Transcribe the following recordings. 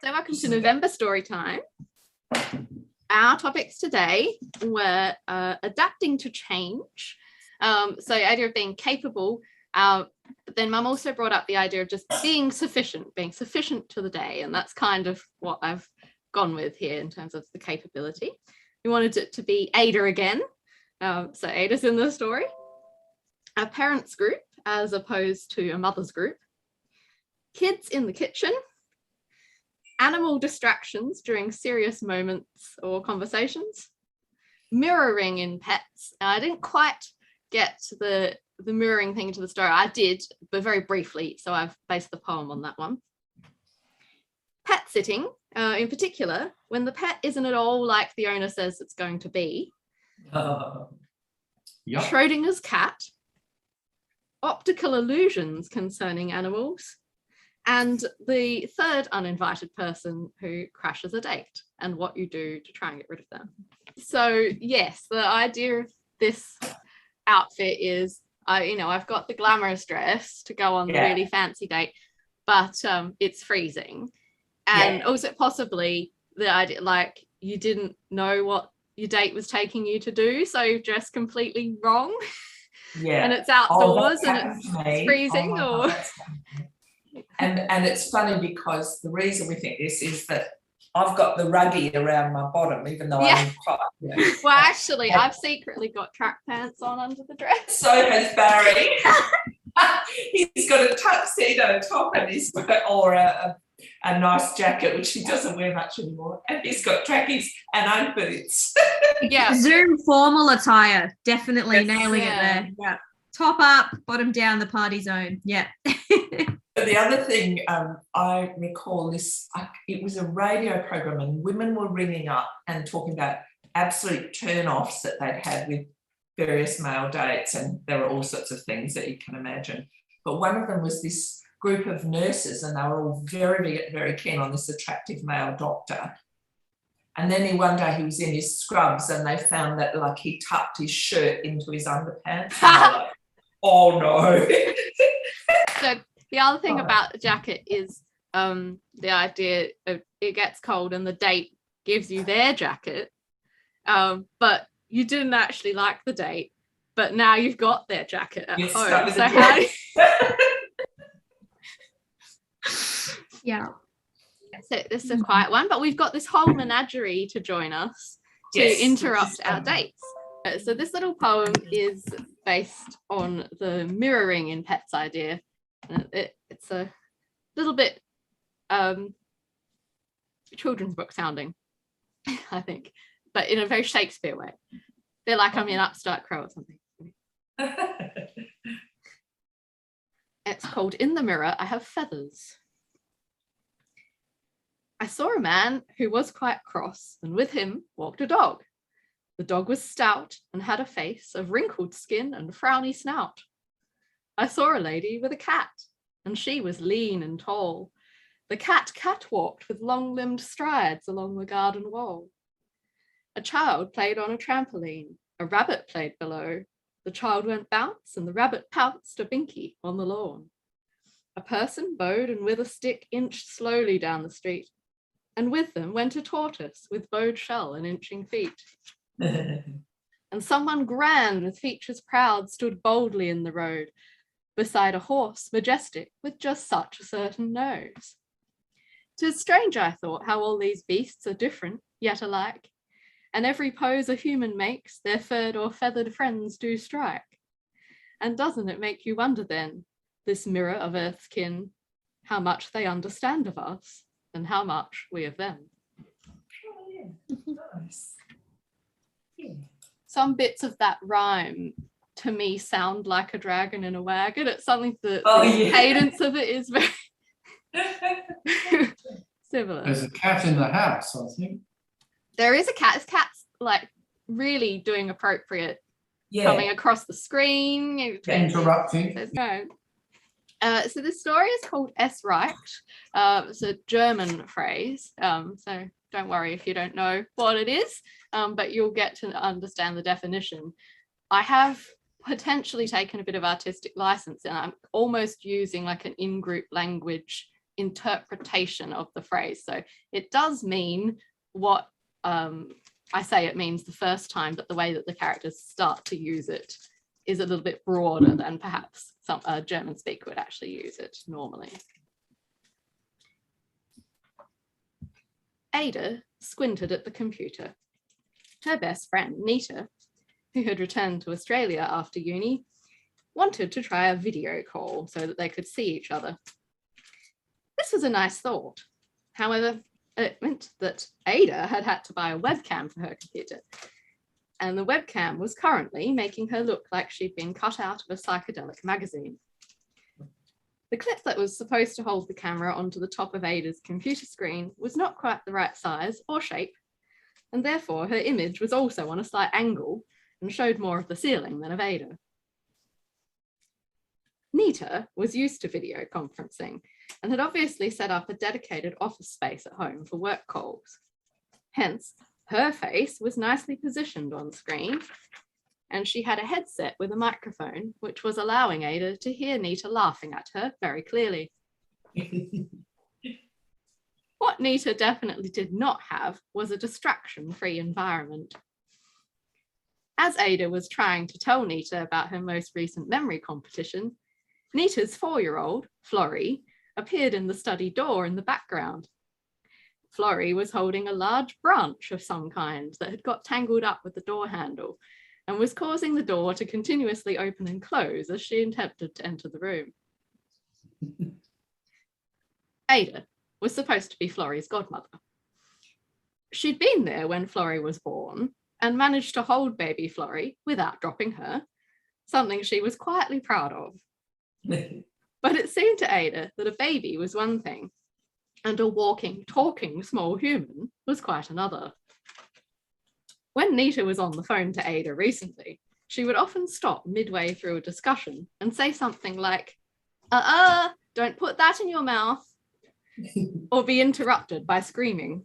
So welcome to November Storytime. Our topics today were adapting to change. So the idea of being capable, but then Mum also brought up the idea of just being sufficient to the day. And that's kind of what I've gone with here in terms of the capability. We wanted it to be Ada again. So Ada's in the story. A parents group as opposed to a mother's group. Kids in the kitchen. Animal distractions during serious moments or conversations. Mirroring in pets. I didn't quite get the mirroring thing into the story. I did, but very briefly, so I've based the poem on that one. Pet sitting, in particular, when the pet isn't at all like the owner says it's going to be. Yep. Schrodinger's cat. Optical illusions concerning animals. And the third uninvited person who crashes a date and what you do to try and get rid of them. So yes, the idea of this outfit is, I've got the glamorous dress to go on the really fancy date, but it's freezing. And also possibly the idea, like you didn't know what your date was taking you to do, so you dressed completely wrong. Yeah. And it's outdoors and it's freezing And it's funny because the reason we think this is that I've got the ruggy around my bottom, even though I'm quite. Well, actually, I've secretly got track pants on under the dress. So has Barry. He's got a tuxedo top and he's got a nice jacket, which he doesn't wear much anymore. And he's got trackies and own boots. Yeah. Zoom formal attire. Definitely nailing it there. Yeah. Top up, bottom down, the party zone. Yeah. But the other thing I recall this, it was a radio program and women were ringing up and talking about absolute turn-offs that they'd had with various male dates, and there were all sorts of things that you can imagine. But one of them was this group of nurses and they were all very, very keen on this attractive male doctor. And then one day he was in his scrubs and they found that like he tucked his shirt into his underpants. And they were like, oh no. So the other thing about the jacket is the idea of it gets cold and the date gives you their jacket, but you didn't actually like the date, but now you've got their jacket at home. So how do Yeah. So this is a quiet one, but we've got this whole menagerie to join us to interrupt our dates. So this little poem is based on the mirroring in pets idea. It's a little bit children's book sounding, I think, but in a very Shakespeare way. They're like I'm in Upstart Crow or something. It's called In the Mirror I Have Feathers. I saw a man who was quite cross, and with him walked a dog. The dog was stout and had a face of wrinkled skin and frowny snout. I saw a lady with a cat, and she was lean and tall. The cat catwalked with long-limbed strides along the garden wall. A child played on a trampoline. A rabbit played below. The child went bounce, and the rabbit pounced a binky on the lawn. A person bowed and with a stick inched slowly down the street, and with them went a tortoise with bowed shell and inching feet. And someone grand with features proud stood boldly in the road, beside a horse majestic with just such a certain nose. 'Tis strange, I thought, how all these beasts are different, yet alike, and every pose a human makes their furred or feathered friends do strike. And doesn't it make you wonder then, this mirror of earth's kin, how much they understand of us and how much we of them? Oh, yeah. Nice. Yeah. Some bits of that rhyme to me sound like a dragon in a wagon. It's something that the cadence of it is very similar. There's a cat in the house, I think. There is a cat. This cat's like really doing appropriate, coming across the screen. Interrupting. So this story is called Es Reicht. It's a German phrase. So don't worry if you don't know what it is, but you'll get to understand the definition. I have potentially taken a bit of artistic license and I'm almost using like an in-group language interpretation of the phrase. So it does mean what I say it means the first time, but the way that the characters start to use it is a little bit broader than perhaps a German speaker would actually use it normally. Ada squinted at the computer. Her best friend, Nita, who had returned to Australia after uni, wanted to try a video call so that they could see each other. This was a nice thought. However, it meant that Ada had had to buy a webcam for her computer, and the webcam was currently making her look like she'd been cut out of a psychedelic magazine. The clip that was supposed to hold the camera onto the top of Ada's computer screen was not quite the right size or shape, and therefore her image was also on a slight angle and showed more of the ceiling than of Ada. Nita was used to video conferencing and had obviously set up a dedicated office space at home for work calls. Hence, her face was nicely positioned on screen, and she had a headset with a microphone, which was allowing Ada to hear Nita laughing at her very clearly. What Nita definitely did not have was a distraction-free environment. As Ada was trying to tell Nita about her most recent memory competition, Nita's 4-year-old, Florrie, appeared in the study door in the background. Florrie was holding a large branch of some kind that had got tangled up with the door handle and was causing the door to continuously open and close as she attempted to enter the room. Ada was supposed to be Florrie's godmother. She'd been there when Florrie was born and managed to hold baby Florrie without dropping her, something she was quietly proud of. But it seemed to Ada that a baby was one thing and a walking, talking small human was quite another. When Nita was on the phone to Ada recently, she would often stop midway through a discussion and say something like, don't put that in your mouth, or be interrupted by screaming.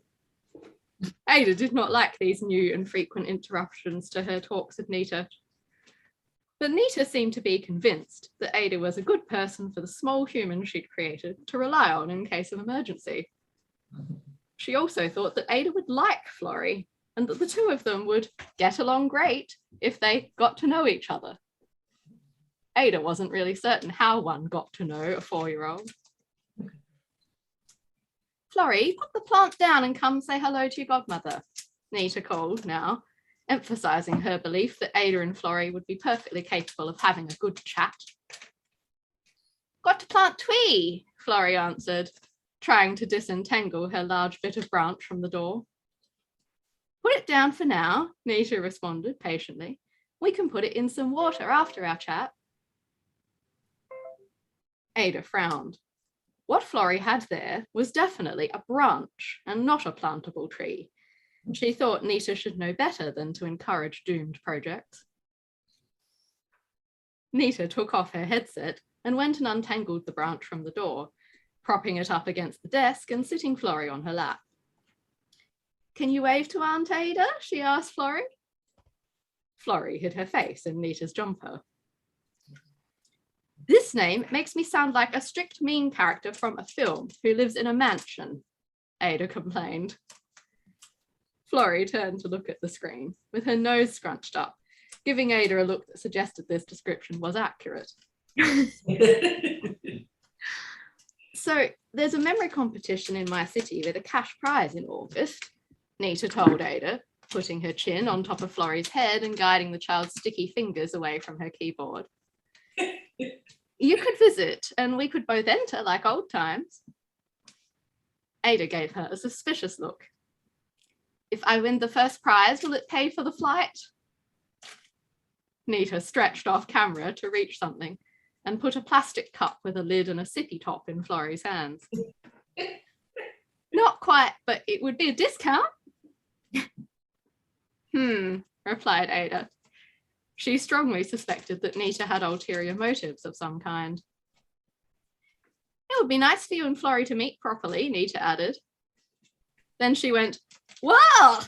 Ada did not like these new and frequent interruptions to her talks with Nita. But Nita seemed to be convinced that Ada was a good person for the small human she'd created to rely on in case of emergency. She also thought that Ada would like Florrie and that the two of them would get along great if they got to know each other. Ada wasn't really certain how one got to know a 4-year-old. Florrie, put the plant down and come say hello to your godmother, Nita called now, emphasizing her belief that Ada and Florrie would be perfectly capable of having a good chat. Got to plant twee, Florrie answered, trying to disentangle her large bit of branch from the door. Put it down for now, Nita responded patiently. We can put it in some water after our chat. Ada frowned. What Florrie had there was definitely a branch and not a plantable tree. She thought Nita should know better than to encourage doomed projects. Nita took off her headset and went and untangled the branch from the door, propping it up against the desk and sitting Florrie on her lap. Can you wave to Aunt Ada? She asked Florrie. Florrie hid her face in Nita's jumper. This name makes me sound like a strict mean character from a film who lives in a mansion, Ada complained. Florrie turned to look at the screen, with her nose scrunched up, giving Ada a look that suggested this description was accurate. So there's a memory competition in my city with a cash prize in August, Nita told Ada, putting her chin on top of Florrie's head and guiding the child's sticky fingers away from her keyboard. You could visit and we could both enter like old times. Ada gave her a suspicious look. If I win the first prize, will it pay for the flight? Nita stretched off camera to reach something and put a plastic cup with a lid and a sippy top in Florrie's hands. Not quite, but it would be a discount. Replied Ada. She strongly suspected that Nita had ulterior motives of some kind. It would be nice for you and Florrie to meet properly, Nita added. Then she went, "Whoa!"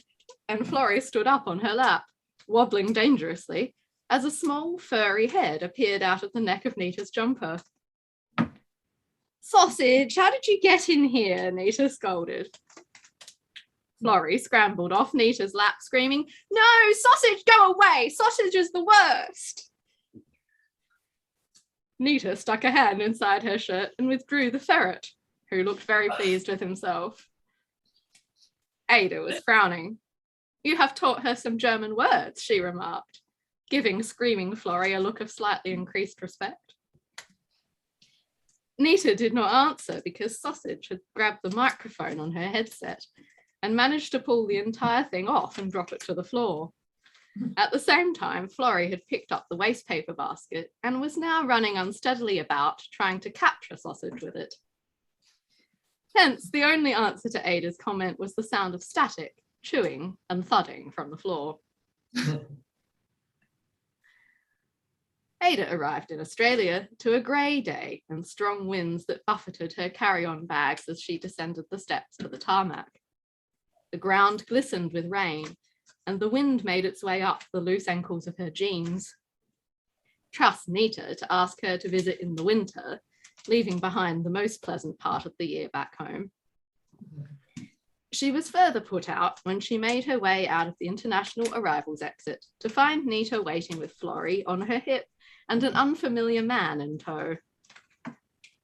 and Florrie stood up on her lap, wobbling dangerously, as a small furry head appeared out of the neck of Nita's jumper. Sausage, how did you get in here? Nita scolded. Florrie scrambled off Nita's lap, screaming, "No, Sausage, go away! Sausage is the worst!" Nita stuck a hand inside her shirt and withdrew the ferret, who looked very pleased with himself. Ada was frowning. "You have taught her some German words," she remarked, giving screaming Florrie a look of slightly increased respect. Nita did not answer because Sausage had grabbed the microphone on her headset and managed to pull the entire thing off and drop it to the floor. At the same time, Florrie had picked up the waste paper basket and was now running unsteadily about, trying to capture Sausage with it. Hence, the only answer to Ada's comment was the sound of static, chewing, and thudding from the floor. Ada arrived in Australia to a grey day and strong winds that buffeted her carry-on bags as she descended the steps to the tarmac. The ground glistened with rain, and the wind made its way up the loose ankles of her jeans. Trust Nita to ask her to visit in the winter, leaving behind the most pleasant part of the year back home. She was further put out when she made her way out of the international arrivals exit to find Nita waiting with Florrie on her hip and an unfamiliar man in tow.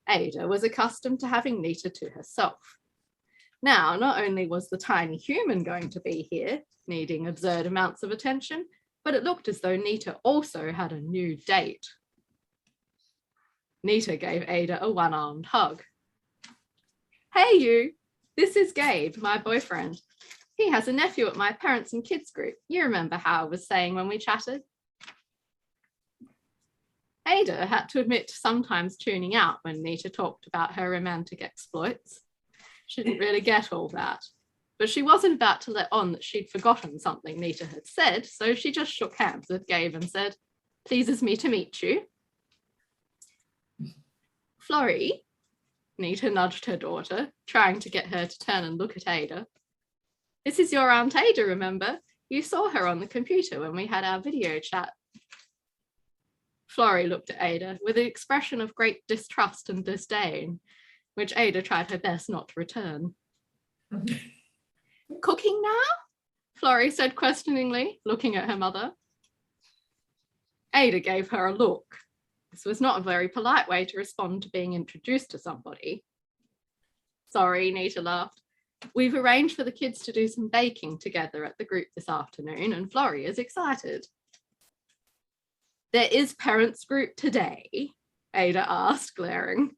Ada was accustomed to having Nita to herself. Now, not only was the tiny human going to be here, needing absurd amounts of attention, but it looked as though Nita also had a new date. Nita gave Ada a one-armed hug. "Hey you, this is Gabe, my boyfriend. He has a nephew at my parents and kids group. You remember how I was saying when we chatted?" Ada had to admit to sometimes tuning out when Nita talked about her romantic exploits. She didn't really get all that, but she wasn't about to let on that she'd forgotten something Nita had said, so she just shook hands with Gabe and said, "Pleases me to meet you." "Florrie," Nita nudged her daughter, trying to get her to turn and look at Ada. "This is your Aunt Ada, remember? You saw her on the computer when we had our video chat." Florrie looked at Ada with an expression of great distrust and disdain, which Ada tried her best not to return. "Cooking now?" Florrie said questioningly, looking at her mother. Ada gave her a look. This was not a very polite way to respond to being introduced to somebody. "Sorry," Nita laughed. "We've arranged for the kids to do some baking together at the group this afternoon, and Florrie is excited." "There is parents' group today?" Ada asked, glaring.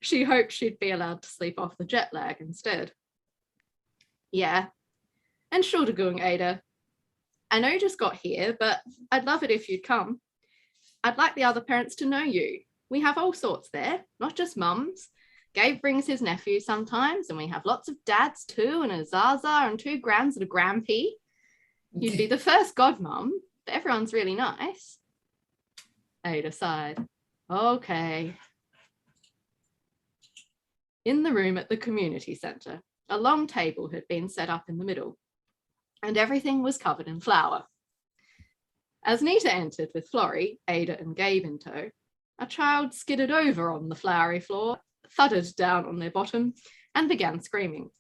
She hoped she'd be allowed to sleep off the jet lag instead. "Yeah. Entschuldigung, Ada. I know you just got here, but I'd love it if you'd come. I'd like the other parents to know you. We have all sorts there, not just mums. Gabe brings his nephew sometimes, and we have lots of dads too, and a Zaza and 2 grands and a grampy. You'd be the first godmum, but everyone's really nice." Ada sighed. "Okay." In the room at the community centre, a long table had been set up in the middle, and everything was covered in flour. As Nita entered with Florrie, Ada and Gabe in tow, a child skidded over on the floury floor, thudded down on their bottom, and began screaming.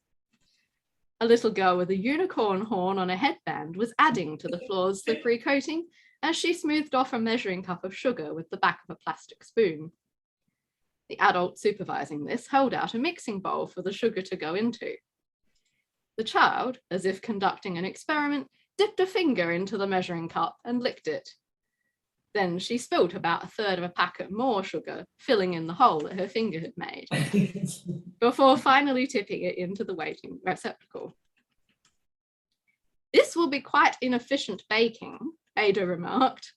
A little girl with a unicorn horn on a headband was adding to the floor's slippery coating as she smoothed off a measuring cup of sugar with the back of a plastic spoon. The adult supervising this held out a mixing bowl for the sugar to go into. The child, as if conducting an experiment, dipped a finger into the measuring cup and licked it. Then she spilt about 1/3 of a packet more sugar, filling in the hole that her finger had made, before finally tipping it into the waiting receptacle. "This will be quite inefficient baking," Ada remarked,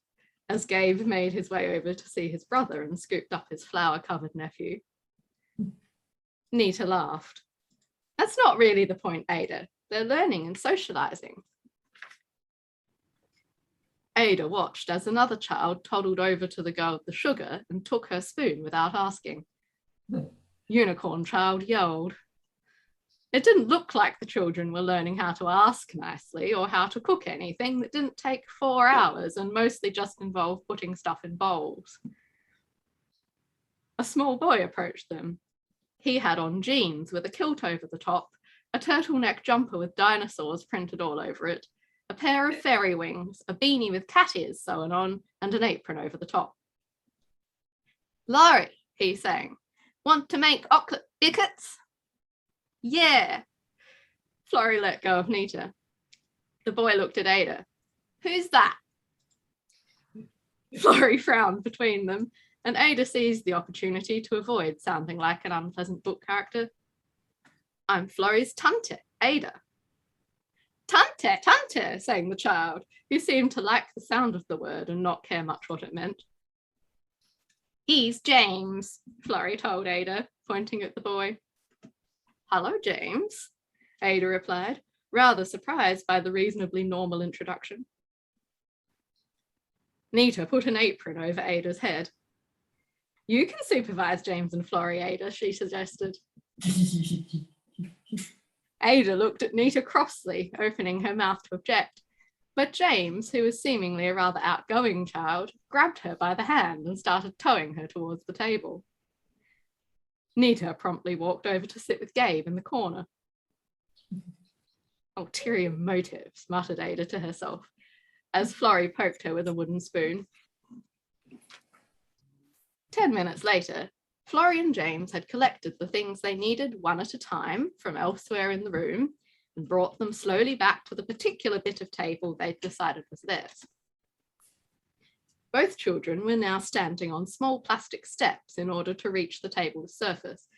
as Gabe made his way over to see his brother and scooped up his flour-covered nephew. Nita laughed. "That's not really the point, Ada. They're learning and socializing." Ada watched as another child toddled over to the girl with the sugar and took her spoon without asking. Unicorn child yelled. It didn't look like the children were learning how to ask nicely or how to cook anything that didn't take 4 hours and mostly just involved putting stuff in bowls. A small boy approached them, He had on jeans with a kilt over the top, a turtleneck jumper with dinosaurs printed all over it, a pair of fairy wings, a beanie with cat ears sewn on, and an apron over the top. "Florrie," he sang, "want to make chocolate biscuits?" "Yeah." Florrie let go of Nita. The boy looked at Ada. "Who's that?" Florrie frowned between them, and Ada seized the opportunity to avoid sounding like an unpleasant book character. "I'm Florrie's tante, Ada." "Tante, tante," sang the child, who seemed to like the sound of the word and not care much what it meant. "He's James," Florrie told Ada, pointing at the boy. "Hello, James," Ada replied, rather surprised by the reasonably normal introduction. Nita put an apron over Ada's head. "You can supervise James and Florrie, Ada," she suggested. Ada looked at Nita crossly, opening her mouth to object, but James, who was seemingly a rather outgoing child, grabbed her by the hand and started towing her towards the table. Nita promptly walked over to sit with Gabe in the corner. "Ulterior motives," muttered Ada to herself, as Florrie poked her with a wooden spoon. 10 minutes later, Florrie and James had collected the things they needed one at a time from elsewhere in the room and brought them slowly back to the particular bit of table they'd decided was theirs. Both children were now standing on small plastic steps in order to reach the table's surface,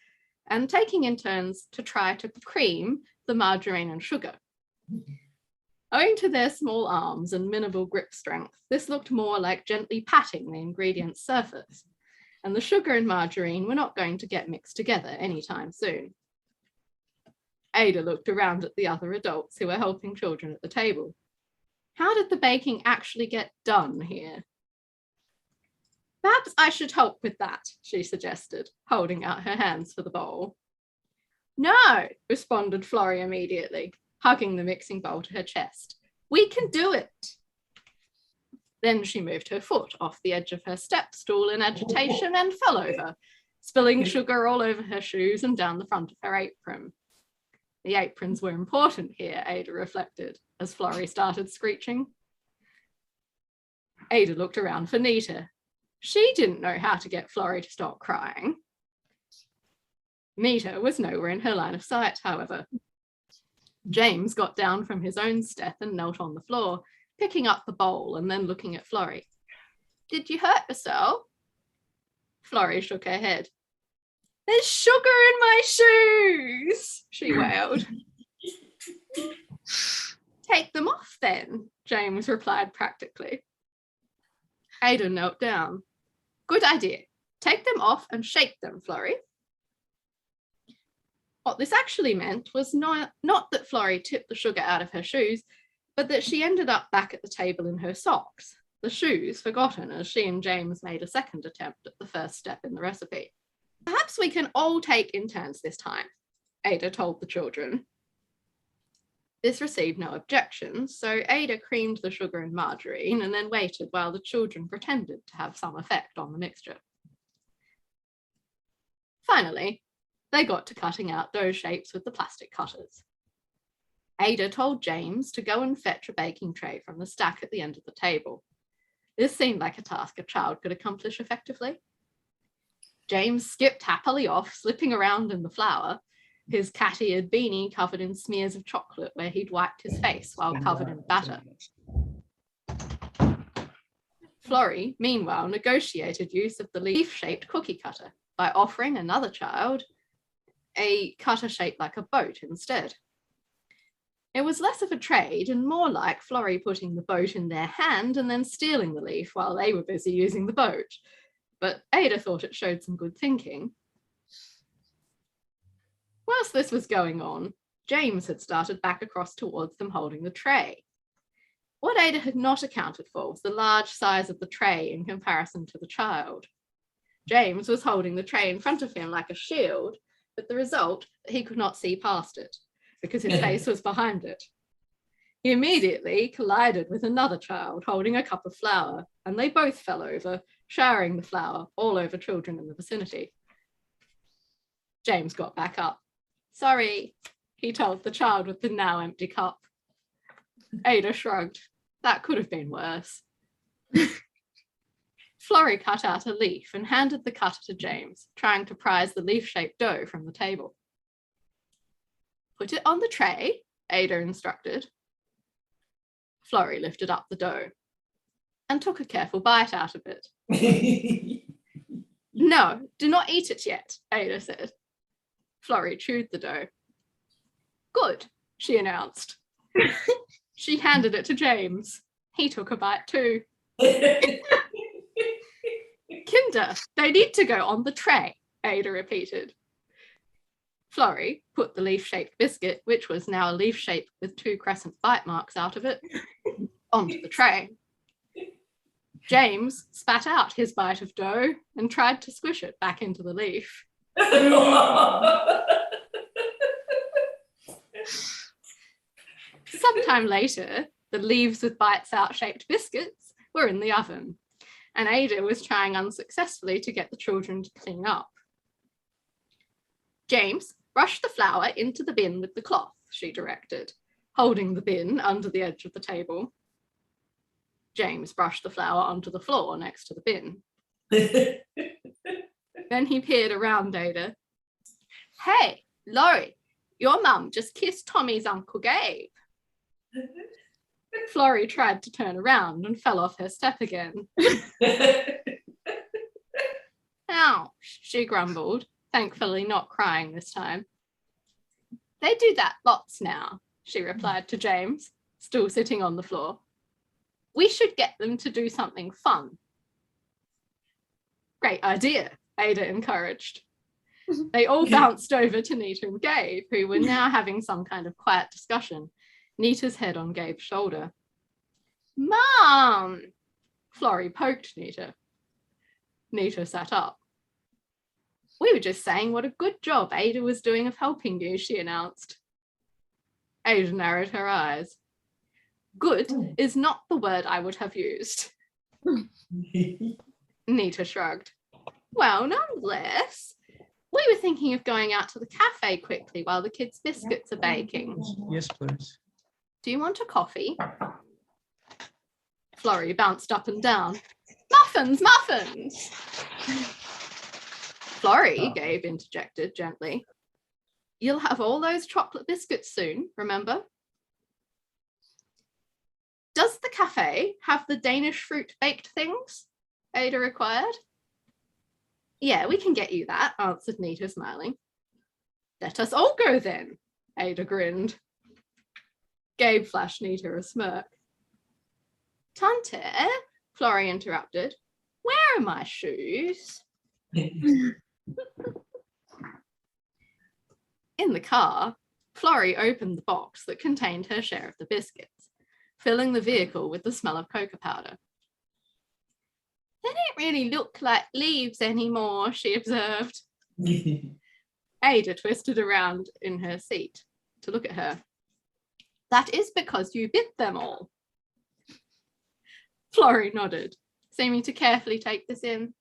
and taking in turns to try to cream the margarine and sugar. Owing to their small arms and minimal grip strength, this looked more like gently patting the ingredient's surface, and the sugar and margarine were not going to get mixed together anytime soon. Ada looked around at the other adults who were helping children at the table. How did the baking actually get done here? "Perhaps I should help with that," she suggested, holding out her hands for the bowl. "No," responded Florrie immediately, hugging the mixing bowl to her chest. "We can do it." Then she moved her foot off the edge of her step stool in agitation and fell over, spilling sugar all over her shoes and down the front of her apron. The aprons were important here, Ada reflected, as Florrie started screeching. Ada looked around for Nita. She didn't know how to get Florrie to stop crying. Nita was nowhere in her line of sight, however. James got down from his own step and knelt on the floor, picking up the bowl and then looking at Florrie. "Did you hurt yourself?" Florrie shook her head. "There's sugar in my shoes," she wailed. "Take them off then," James replied practically. Ada knelt down. "Good idea. Take them off and shake them, Florrie." What this actually meant was not that Florrie tipped the sugar out of her shoes, but that she ended up back at the table in her socks, the shoes forgotten as she and James made a second attempt at the first step in the recipe. "Perhaps we can all take in turns this time," Ada told the children. This received no objections, so Ada creamed the sugar and margarine and then waited while the children pretended to have some effect on the mixture. Finally, they got to cutting out dough shapes with the plastic cutters. Ada told James to go and fetch a baking tray from the stack at the end of the table. This seemed like a task a child could accomplish effectively. James skipped happily off, slipping around in the flour, his cat-eared beanie covered in smears of chocolate where he'd wiped his face while covered in batter. Florrie, meanwhile, negotiated use of the leaf-shaped cookie cutter by offering another child a cutter shaped like a boat instead. It was less of a trade and more like Florrie putting the boat in their hand and then stealing the leaf while they were busy using the boat. But Ada thought it showed some good thinking. Whilst this was going on, James had started back across towards them holding the tray. What Ada had not accounted for was the large size of the tray in comparison to the child. James was holding the tray in front of him like a shield, with the result that he could not see past it, because his face was behind it. He immediately collided with another child holding a cup of flour, and they both fell over, showering the flour all over children in the vicinity. James got back up. Sorry, he told the child with the now empty cup. Ada shrugged. That could have been worse. Florrie cut out a leaf and handed the cutter to James, trying to prise the leaf-shaped dough from the table. Put it on the tray, Ada instructed. Florrie lifted up the dough and took a careful bite out of it. No, do not eat it yet, Ada said. Florrie chewed the dough. Good, she announced. She handed it to James. He took a bite too. Kinder, they need to go on the tray, Ada repeated. Florrie put the leaf-shaped biscuit, which was now a leaf shape with 2 crescent bite marks out of it, onto the tray. James spat out his bite of dough and tried to squish it back into the leaf. Sometime later, the leaves with bites out shaped biscuits were in the oven, and Ada was trying unsuccessfully to get the children to clean up. James, brush the flour into the bin with the cloth, she directed, holding the bin under the edge of the table. James brushed the flour onto the floor next to the bin. Then he peered around Ada. Hey, Laurie, your mum just kissed Tommy's Uncle Gabe. Florrie tried to turn around and fell off her step again. Ouch, she grumbled, thankfully not crying this time. They do that lots now, she replied to James, still sitting on the floor. We should get them to do something fun. Great idea, Ada encouraged. They all bounced over to Nita and Gabe, who were now having some kind of quiet discussion, Nita's head on Gabe's shoulder. Mom! Florrie poked Nita. Nita sat up. We were just saying what a good job Ada was doing of helping you, she announced. Ada narrowed her eyes. Good is not the word I would have used. Nita shrugged. Well, nonetheless, we were thinking of going out to the cafe quickly while the kids' biscuits are baking. Yes, please. Do you want a coffee? Florrie bounced up and down. Muffins, muffins! Florrie, Gabe interjected gently. You'll have all those chocolate biscuits soon, remember? Does the cafe have the Danish fruit baked things? Ada inquired. Yeah, we can get you that, answered Nita, smiling. Let us all go then, Ada grinned. Gabe flashed Nita a smirk. Tante, Florrie interrupted, where are my shoes? In the car, Florrie opened the box that contained her share of the biscuits, filling the vehicle with the smell of cocoa powder. They don't really look like leaves anymore, she observed. Ada twisted around in her seat to look at her. That is because you bit them all. Florrie nodded, seeming to carefully take this in.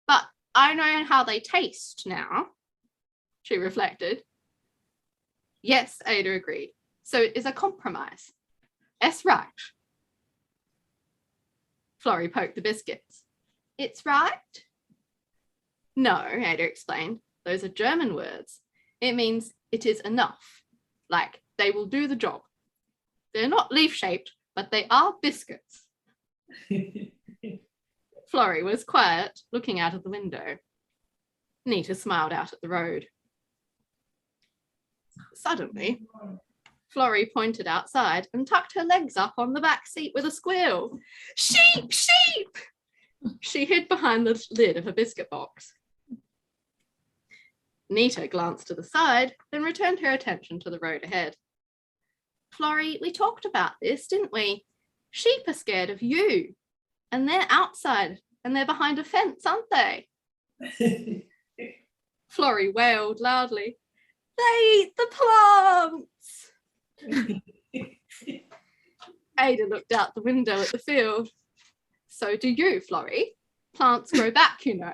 But I know how they taste now, she reflected. Yes, Ada agreed. So it is a compromise. Es right. Florrie poked the biscuits. It's right? No, Ada explained. Those are German words. It means it is enough. Like, they will do the job. They're not leaf-shaped, but they are biscuits. Florrie was quiet, looking out of the window. Nita smiled out at the road. Suddenly, Florrie pointed outside and tucked her legs up on the back seat with a squeal. Sheep! Sheep! She hid behind the lid of a biscuit box. Nita glanced to the side, then returned her attention to the road ahead. Florrie, we talked about this, didn't we? Sheep are scared of you. And they're outside, and they're behind a fence, aren't they? Florrie wailed loudly. They eat the plants! Ada looked out the window at the field. So do you, Florrie. Plants grow back, you know.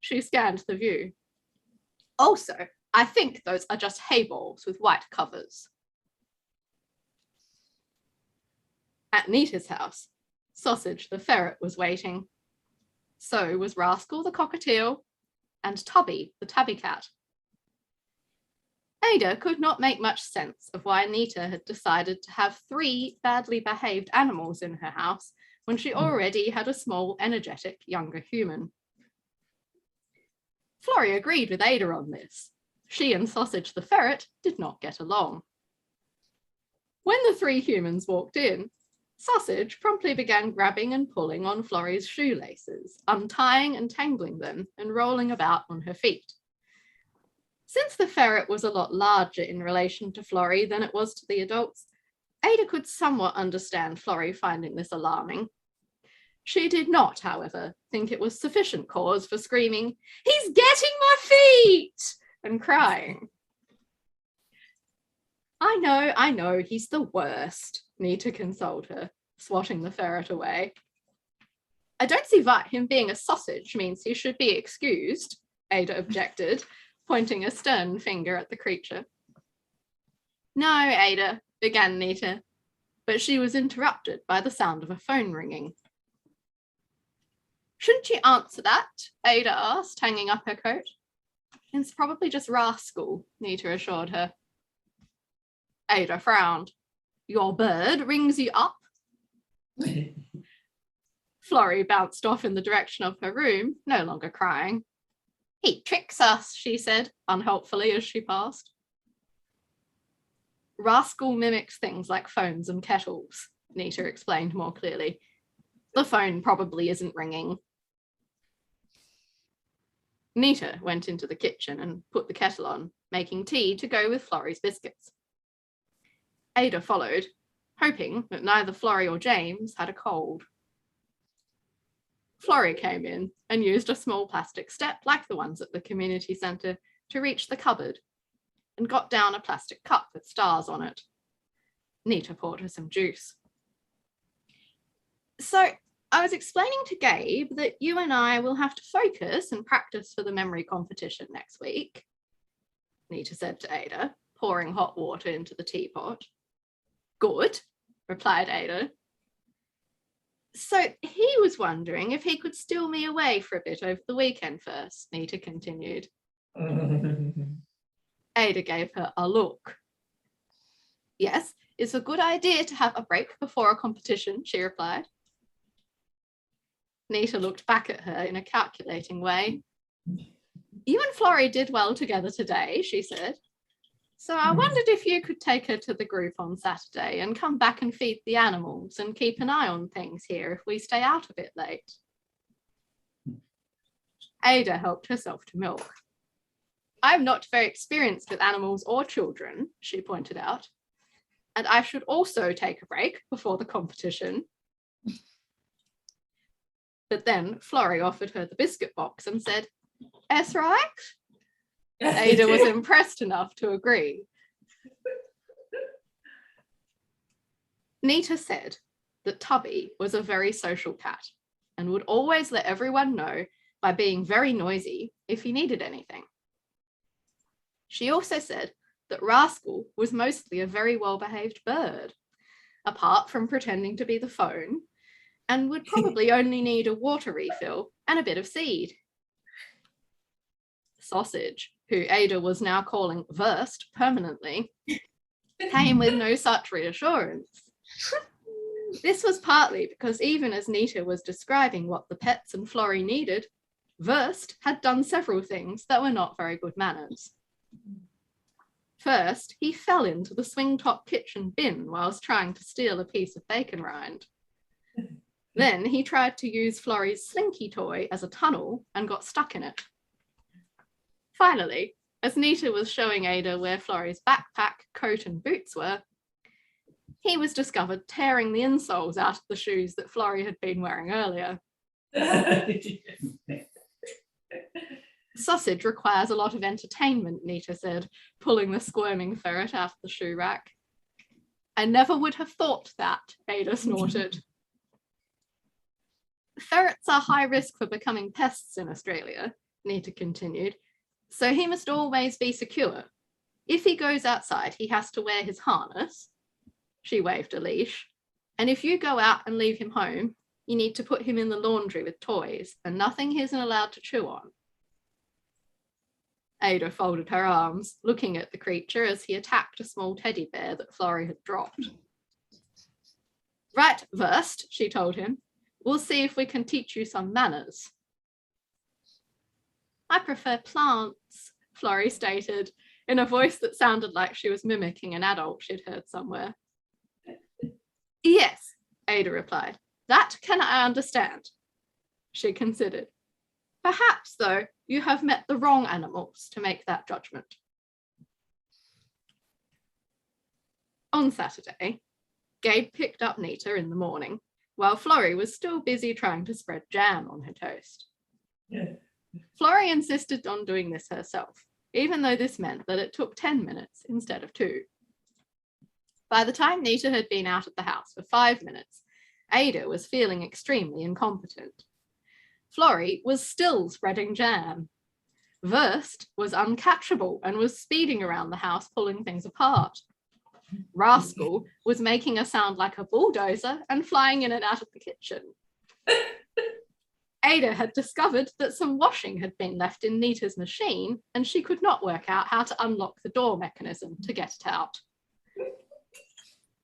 She scanned the view. Also, I think those are just hay balls with white covers. At Nita's house, Sausage the ferret was waiting. So was Rascal the cockatiel and Tubby the tabby cat. Ada could not make much sense of why Nita had decided to have 3 badly behaved animals in her house when she already had a small, energetic, younger human. Florrie agreed with Ada on this. She and Sausage the ferret did not get along. When the 3 humans walked in, Sausage promptly began grabbing and pulling on Florrie's shoelaces, untying and tangling them and rolling about on her feet. Since the ferret was a lot larger in relation to Florrie than it was to the adults, Ada could somewhat understand Florrie finding this alarming. She did not, however, think it was sufficient cause for screaming, "He's getting my feet!" and crying. I know, he's the worst," Nita consoled her, swatting the ferret away. "I don't see why him being a sausage means he should be excused," Ada objected, pointing a stern finger at the creature. "No, Ada," began Nita, but she was interrupted by the sound of a phone ringing. "Shouldn't you answer that?" Ada asked, hanging up her coat. "It's probably just Rascal," Nita assured her. Ada frowned. "Your bird rings you up?" Florrie bounced off in the direction of her room, no longer crying. "He tricks us," she said, unhelpfully as she passed. "Rascal mimics things like phones and kettles," Nita explained more clearly. "The phone probably isn't ringing." Nita went into the kitchen and put the kettle on, making tea to go with Florrie's biscuits. Ada followed, hoping that neither Florrie or James had a cold. Florrie came in and used a small plastic step like the ones at the community centre to reach the cupboard and got down a plastic cup with stars on it. Nita poured her some juice. "So I was explaining to Gabe that you and I will have to focus and practice for the memory competition next week," Nita said to Ada, pouring hot water into the teapot. "Good," replied Ada. "So he was wondering if he could steal me away for a bit over the weekend first," Nita continued. Ada gave her a look. "Yes, it's a good idea to have a break before a competition," she replied. Nita looked back at her in a calculating way. "You and Florrie did well together today," she said. "So I wondered if you could take her to the group on Saturday and come back and feed the animals and keep an eye on things here if we stay out a bit late." Ada helped herself to milk. "I'm not very experienced with animals or children," she pointed out, "and I should also take a break before the competition." But then Florrie offered her the biscuit box and said, "Es Reicht?" Ada was impressed enough to agree. Nita said that Tubby was a very social cat and would always let everyone know by being very noisy if he needed anything. She also said that Rascal was mostly a very well-behaved bird, apart from pretending to be the phone, and would probably only need a water refill and a bit of seed. Sausage, who Ada was now calling versed permanently, came with no such reassurance. This was partly because even as Nita was describing what the pets and Florrie needed, Versed had done several things that were not very good manners. First, he fell into the swing-top kitchen bin whilst trying to steal a piece of bacon rind. Then he tried to use Florrie's slinky toy as a tunnel and got stuck in it. Finally, as Nita was showing Ada where Florrie's backpack, coat and boots were, he was discovered tearing the insoles out of the shoes that Florrie had been wearing earlier. Sausage requires a lot of entertainment, Nita said, pulling the squirming ferret out of the shoe rack. "I never would have thought that," Ada snorted. "Ferrets are high risk for becoming pests in Australia," Nita continued, So he must always be secure. If he goes outside, he has to wear his harness. She waved a leash. And if you go out and leave him home, you need to put him in the laundry with toys and nothing he isn't allowed to chew on. Ada folded her arms, looking at the creature as he attacked a small teddy bear that Florrie had dropped. Right, Wurst, she told him. We'll see if we can teach you some manners. I prefer plants, Florrie stated, in a voice that sounded like she was mimicking an adult she'd heard somewhere. Yes, Ada replied. That can I understand. She considered. Perhaps, though, you have met the wrong animals to make that judgment. On Saturday, Gabe picked up Nita in the morning, while Florrie was still busy trying to spread jam on her toast. Florrie insisted on doing this herself, even though this meant that it took 10 minutes instead of 2. By the time Nita had been out of the house for 5 minutes, Ada was feeling extremely incompetent. Florrie was still spreading jam. Wurst was uncatchable and was speeding around the house pulling things apart. Rascal was making a sound like a bulldozer and flying in and out of the kitchen. Ada had discovered that some washing had been left in Nita's machine and she could not work out how to unlock the door mechanism to get it out.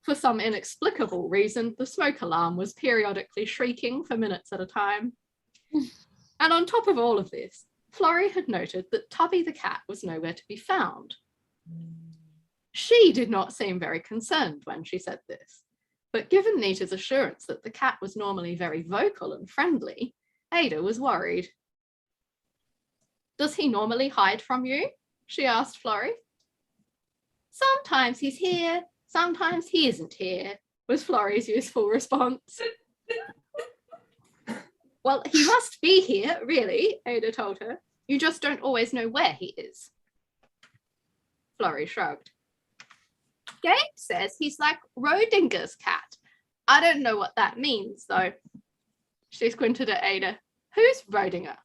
For some inexplicable reason, the smoke alarm was periodically shrieking for minutes at a time. And on top of all of this, Florrie had noted that Tubby the cat was nowhere to be found. She did not seem very concerned when she said this, but given Nita's assurance that the cat was normally very vocal and friendly, Ada was worried. Does he normally hide from you? She asked Florrie. Sometimes he's here, sometimes he isn't here, was Florrie's useful response. Well, he must be here, really, Ada told her. You just don't always know where he is. Florrie shrugged. Gabe says he's like Rodinger's cat. I don't know what that means, though. She squinted at Ada. Who's Rodinger?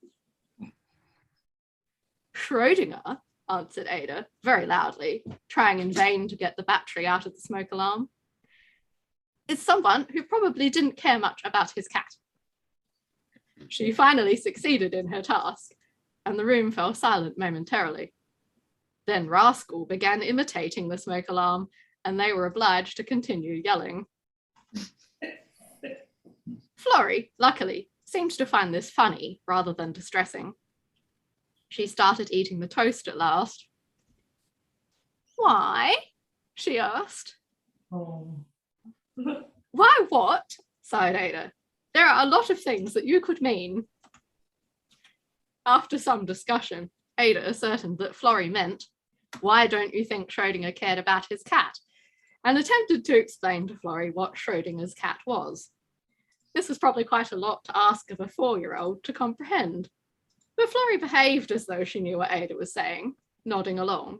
Schrodinger, answered Ada, very loudly, trying in vain to get the battery out of the smoke alarm. It's someone who probably didn't care much about his cat. She finally succeeded in her task, and the room fell silent momentarily. Then Rascal began imitating the smoke alarm, and they were obliged to continue yelling. Florrie, luckily, seemed to find this funny rather than distressing. She started eating the toast at last. Why? She asked. Oh. Why what? Sighed Ada. There are a lot of things that you could mean. After some discussion, Ada ascertained that Florrie meant, why don't you think Schrodinger cared about his cat? And attempted to explain to Florrie what Schrodinger's cat was. This was probably quite a lot to ask of a 4-year-old to comprehend. But Florrie behaved as though she knew what Ada was saying, nodding along.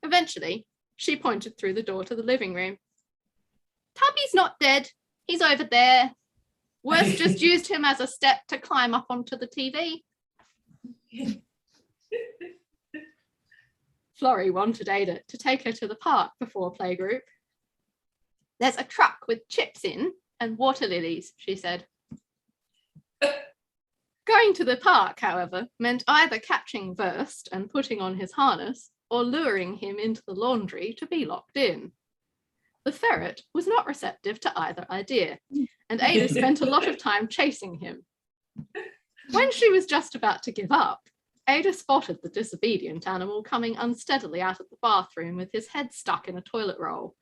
Eventually, she pointed through the door to the living room. Tubby's not dead. He's over there. Wurst just used him as a step to climb up onto the TV. Florrie wanted Ada to take her to the park before playgroup. There's a truck with chips in and water lilies, she said. Going to the park, however, meant either catching Wurst and putting on his harness or luring him into the laundry to be locked in. The ferret was not receptive to either idea, and Ada spent a lot of time chasing him. When she was just about to give up, Ada spotted the disobedient animal coming unsteadily out of the bathroom with his head stuck in a toilet roll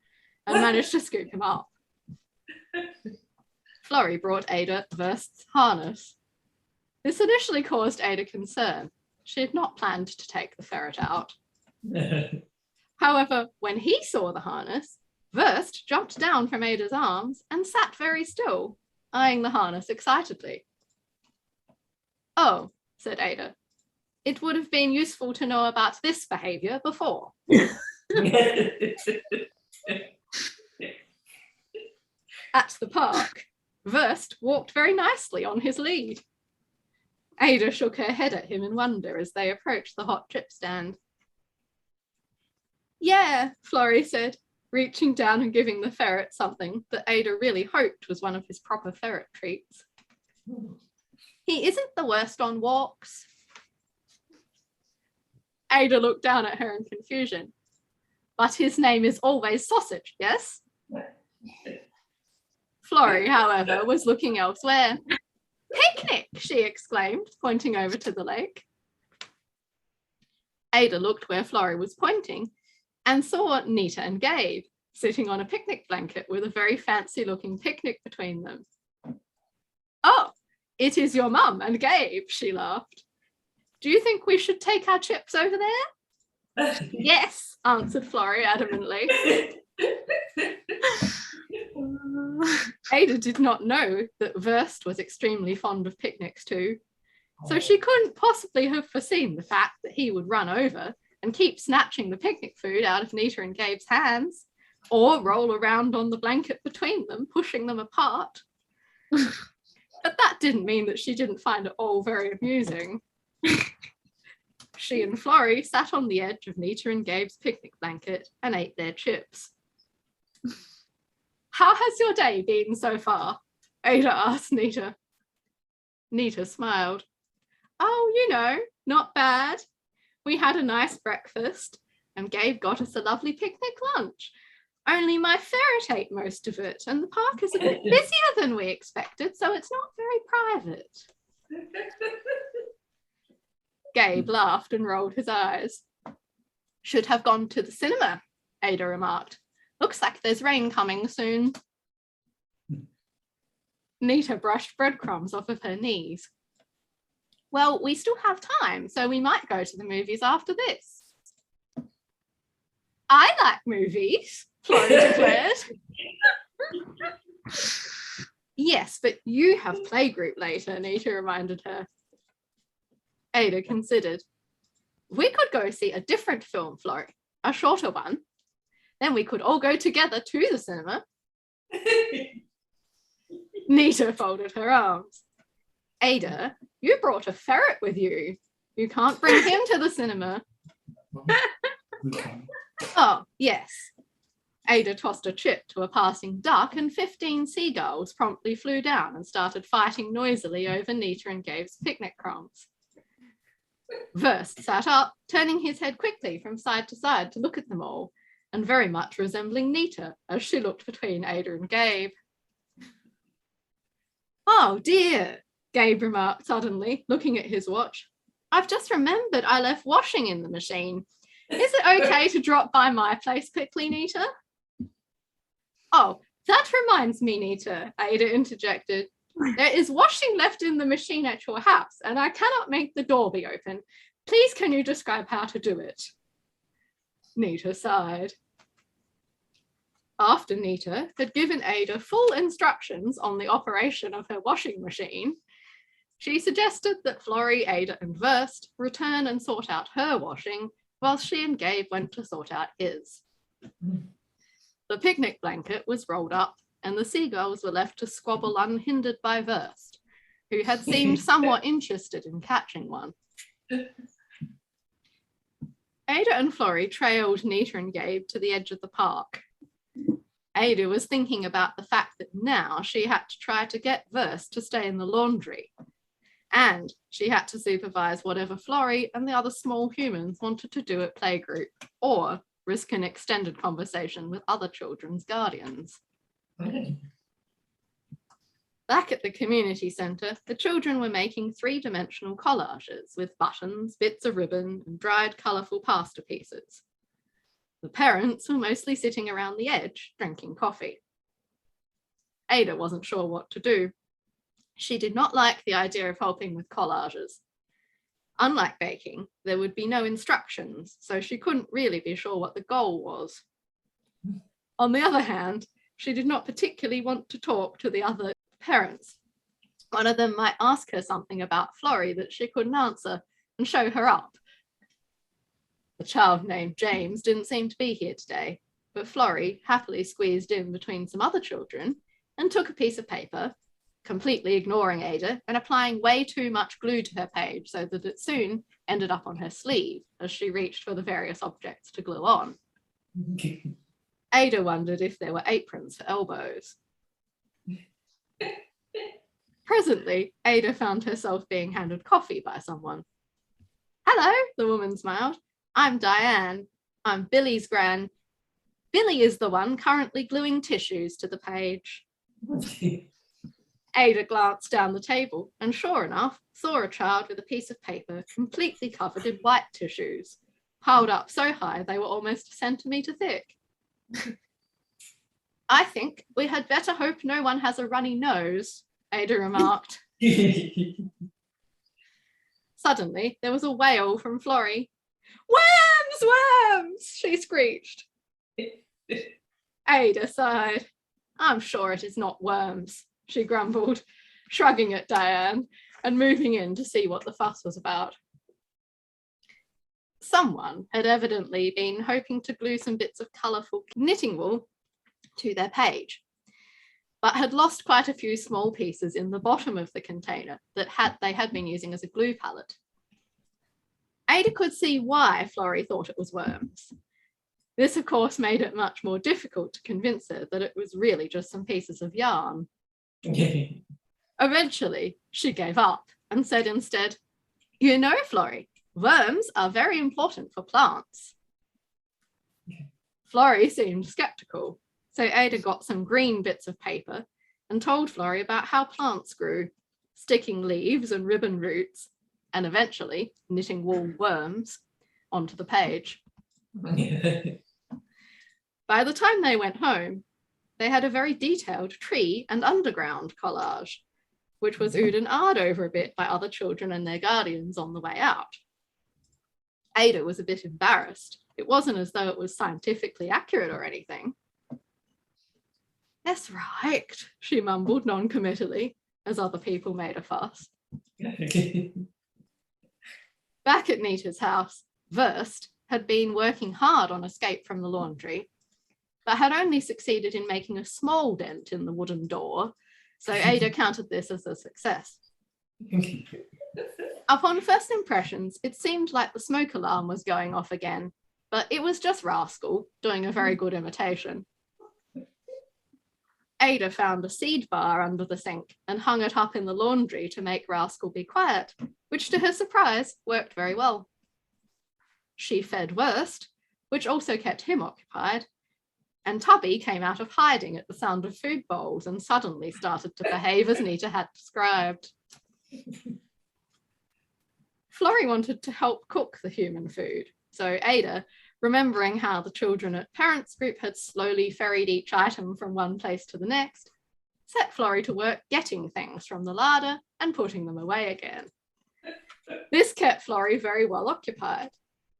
and managed to scoop him up. Florrie brought Ada Wurst's harness. This initially caused Ada concern. She had not planned to take the ferret out. However, when he saw the harness, Wurst jumped down from Ada's arms and sat very still, eyeing the harness excitedly. Oh, said Ada. It would have been useful to know about this behavior before. At the park, Wurst walked very nicely on his lead. Ada shook her head at him in wonder as they approached the hot chip stand. Yeah, Florrie said, reaching down and giving the ferret something that Ada really hoped was one of his proper ferret treats. He isn't the worst on walks. Ada looked down at her in confusion. But his name is always Sausage, yes? Florrie, however, was looking elsewhere. Picnic, she exclaimed, pointing over to the lake. Ada looked where Florrie was pointing and saw Nita and Gabe sitting on a picnic blanket with a very fancy-looking picnic between them. Oh, it is your mum and Gabe, she laughed. Do you think we should take our chips over there? Yes, answered Florrie adamantly. Ada did not know that Wurst was extremely fond of picnics too, so she couldn't possibly have foreseen the fact that he would run over and keep snatching the picnic food out of Nita and Gabe's hands, or roll around on the blanket between them, pushing them apart. But that didn't mean that she didn't find it all very amusing. She and Florrie sat on the edge of Nita and Gabe's picnic blanket and ate their chips. How has your day been so far? Ada asked Nita. Nita smiled. Oh, you know, not bad. We had a nice breakfast and Gabe got us a lovely picnic lunch. Only my ferret ate most of it and the park is a bit busier than we expected, so it's not very private. Gabe laughed and rolled his eyes. Should have gone to the cinema, Ada remarked. Looks like there's rain coming soon. Nita brushed breadcrumbs off of her knees. Well, we still have time, so we might go to the movies after this. I like movies, Florrie declared. Yes, but you have playgroup later, Nita reminded her. Ada considered. We could go see a different film, Florrie, a shorter one. Then we could all go together to the cinema. Nita folded her arms. Ada, you brought a ferret with you. You can't bring him to the cinema. Oh, yes. Ada tossed a chip to a passing duck and 15 seagulls promptly flew down and started fighting noisily over Nita and Gabe's picnic crumbs. Wurst sat up, turning his head quickly from side to side to look at them all, and very much resembling Nita as she looked between Ada and Gabe. Oh dear, Gabe remarked suddenly, looking at his watch. I've just remembered I left washing in the machine. Is it okay to drop by my place quickly, Nita? Oh, that reminds me, Nita, Ada interjected. There is washing left in the machine at your house, and I cannot make the door be open. Please, can you describe how to do it? Nita sighed. After Nita had given Ada full instructions on the operation of her washing machine, she suggested that Florrie, Ada, and Wurst return and sort out her washing, whilst she and Gabe went to sort out his. The picnic blanket was rolled up, and the seagulls were left to squabble unhindered by Wurst, who had seemed somewhat interested in catching one. Ada and Florrie trailed Nita and Gabe to the edge of the park. Ada was thinking about the fact that now she had to try to get Wurst to stay in the laundry, and she had to supervise whatever Florrie and the other small humans wanted to do at playgroup, or risk an extended conversation with other children's guardians. Back at the community centre, the children were making three-dimensional collages with buttons, bits of ribbon, and dried colourful pasta pieces. The parents were mostly sitting around the edge, drinking coffee. Ada wasn't sure what to do. She did not like the idea of helping with collages. Unlike baking, there would be no instructions, so she couldn't really be sure what the goal was. On the other hand, she did not particularly want to talk to the other parents. One of them might ask her something about Florrie that she couldn't answer and show her up. The child named James didn't seem to be here today, but Florrie happily squeezed in between some other children and took a piece of paper, completely ignoring Ada and applying way too much glue to her page so that it soon ended up on her sleeve as she reached for the various objects to glue on. Ada wondered if there were aprons for elbows. Presently, Ada found herself being handed coffee by someone. "Hello," the woman smiled. "I'm Diane. I'm Billy's gran. Billy is the one currently gluing tissues to the page." Ada glanced down the table and sure enough, saw a child with a piece of paper completely covered in white tissues, piled up so high they were almost a centimetre thick. "I think we had better hope no one has a runny nose," Ada remarked. Suddenly, there was a wail from Florrie. "Worms, worms!" she screeched. Ada sighed. "I'm sure it is not worms," she grumbled, shrugging at Diane and moving in to see what the fuss was about. Someone had evidently been hoping to glue some bits of colourful knitting wool to their page, but had lost quite a few small pieces in the bottom of the container that they had been using as a glue palette. Ada could see why Florrie thought it was worms. This, of course, made it much more difficult to convince her that it was really just some pieces of yarn. Eventually, she gave up and said instead, "You know, Florrie, worms are very important for plants." Florrie seemed skeptical, so Ada got some green bits of paper and told Florrie about how plants grew, sticking leaves and ribbon roots, and eventually knitting wool worms onto the page. By the time they went home, they had a very detailed tree and underground collage, which was oohed and ahed over a bit by other children and their guardians on the way out. Ada was a bit embarrassed. It wasn't as though it was scientifically accurate or anything. "That's right," she mumbled non-committally as other people made a fuss. Back at Nita's house, Wurst had been working hard on Escape from the Laundry, but had only succeeded in making a small dent in the wooden door, so Ada counted this as a success. Upon first impressions, it seemed like the smoke alarm was going off again, but it was just Rascal doing a very good imitation. Ada found a seed bar under the sink and hung it up in the laundry to make Rascal be quiet, which to her surprise worked very well. She fed Wurst, which also kept him occupied, and Tubby came out of hiding at the sound of food bowls and suddenly started to behave as Nita had described. Florrie wanted to help cook the human food, so Ada, remembering how the children at Parents Group had slowly ferried each item from one place to the next, set Florrie to work getting things from the larder and putting them away again. This kept Florrie very well occupied,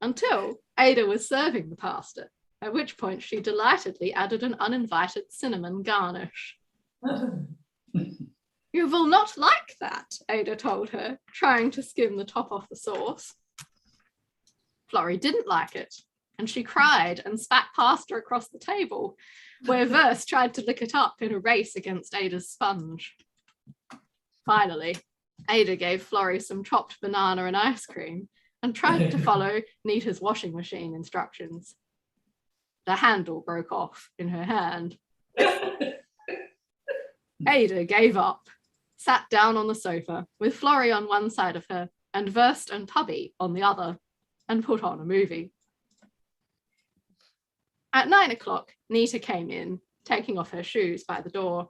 until Ada was serving the pasta, at which point she delightedly added an uninvited cinnamon garnish. "You will not like that," Ada told her, trying to skim the top off the sauce. Florrie didn't like it, and she cried and spat pasta across the table, where Wurst tried to lick it up in a race against Ada's sponge. Finally, Ada gave Florrie some chopped banana and ice cream and tried to follow Nita's washing machine instructions. The handle broke off in her hand. Ada gave up, sat down on the sofa with Florrie on one side of her and Wurst and Tubby on the other, and put on a movie. At 9 o'clock, Nita came in, taking off her shoes by the door.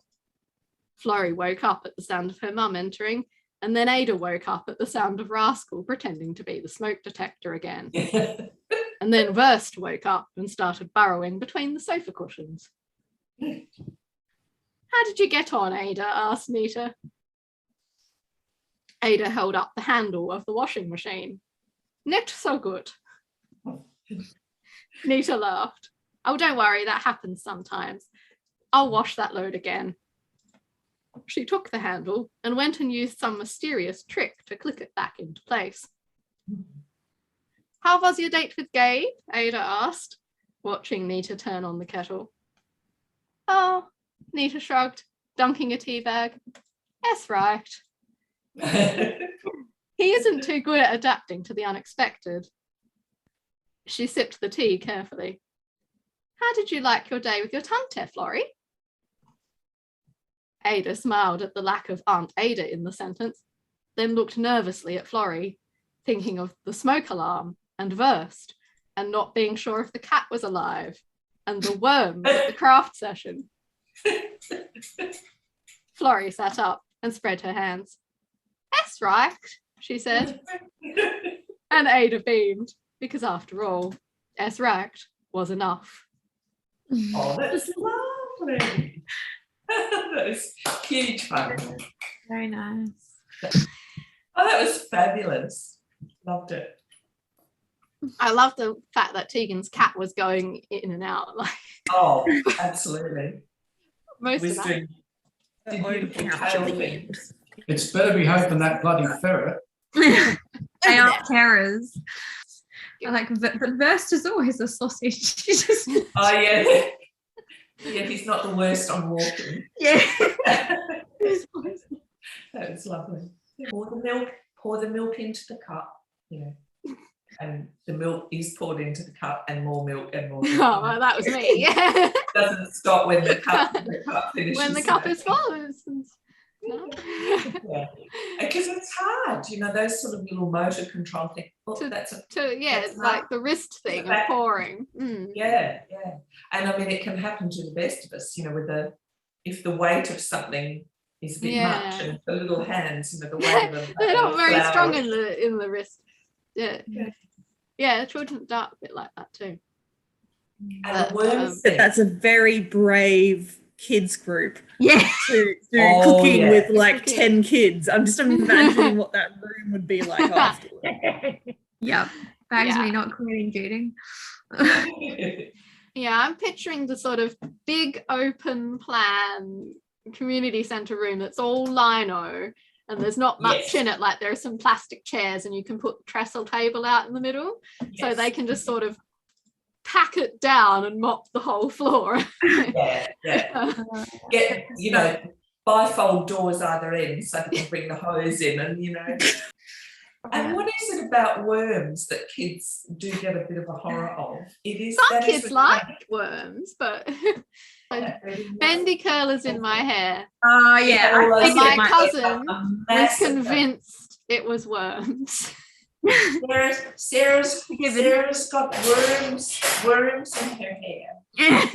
Florrie woke up at the sound of her mum entering, and then Ada woke up at the sound of Rascal pretending to be the smoke detector again. And then Wurst woke up and started burrowing between the sofa cushions. "How did you get on, Ada?" asked Nita. Ada held up the handle of the washing machine. "Not so good." Nita laughed. "Oh, don't worry, that happens sometimes. I'll wash that load again." She took the handle and went and used some mysterious trick to click it back into place. "How was your date with Gabe?" Ada asked, watching Nita turn on the kettle. "Oh," Nita shrugged, dunking a tea bag. Yes, right. He isn't too good at adapting to the unexpected. She sipped the tea carefully. How did you like your day with your tante, Florrie? Ada smiled at the lack of Aunt Ada in the sentence, then looked nervously at Florrie, thinking of the smoke alarm and Wurst, and not being sure if the cat was alive, and the worms at the craft session. Florrie sat up and spread her hands. That's right, she said. And Ada beamed, because after all, es recht was enough. Oh, that's lovely. That was huge fun. Very nice. Oh, that was fabulous. Loved it. I love the fact that Tegan's cat was going in and out. Like, Oh, absolutely. most Was of that. doing did beautiful tail things. It's better behave than that bloody ferret. They are terrors. I like, but Wurst is always a sausage. Just, Oh yeah. Yeah, he's not the worst on walking. yeah. That was lovely. Pour the milk into the cup, you know. And the milk is poured into the cup and more milk and more milk. Oh, well, that was me. Yeah. Doesn't stop when the cup finishes. When the cup you know. is full. No? Yeah, because it's hard, you know, those sort of little motor control things. Oh, that's It's like the wrist thing of that- pouring. Mm. yeah. And I mean, it can happen to the best of us, you know, if the weight of something is a bit much, and the little hands, you know, the weight of them. They're not very flower. strong in the wrist. Yeah. Yeah. Yeah, children are a bit like that too. And the worms But that's a very brave kids group Yeah. to do Oh, cooking yeah. with like Cooking. 10 kids. I'm just imagining what that room would be like afterwards. Yeah. Bags Yeah. me not communicating. Yeah, I'm picturing the sort of big open plan community centre room that's all lino and there's not much Yes. in it. Like there are some plastic chairs and you can put the trestle table out in the middle. So they can just sort of pack it down and mop the whole floor. yeah. Get, you know, bifold doors either end so they can bring the hose in and, you know. And what is it about worms that kids do get a bit of a horror of? It is Some that is kids the like thing. worms, but Yeah. bendy curlers in my hair. Oh, yeah. All I those think my it might cousin A was massive- convinced it was worms. Sarah's got worms in her hair.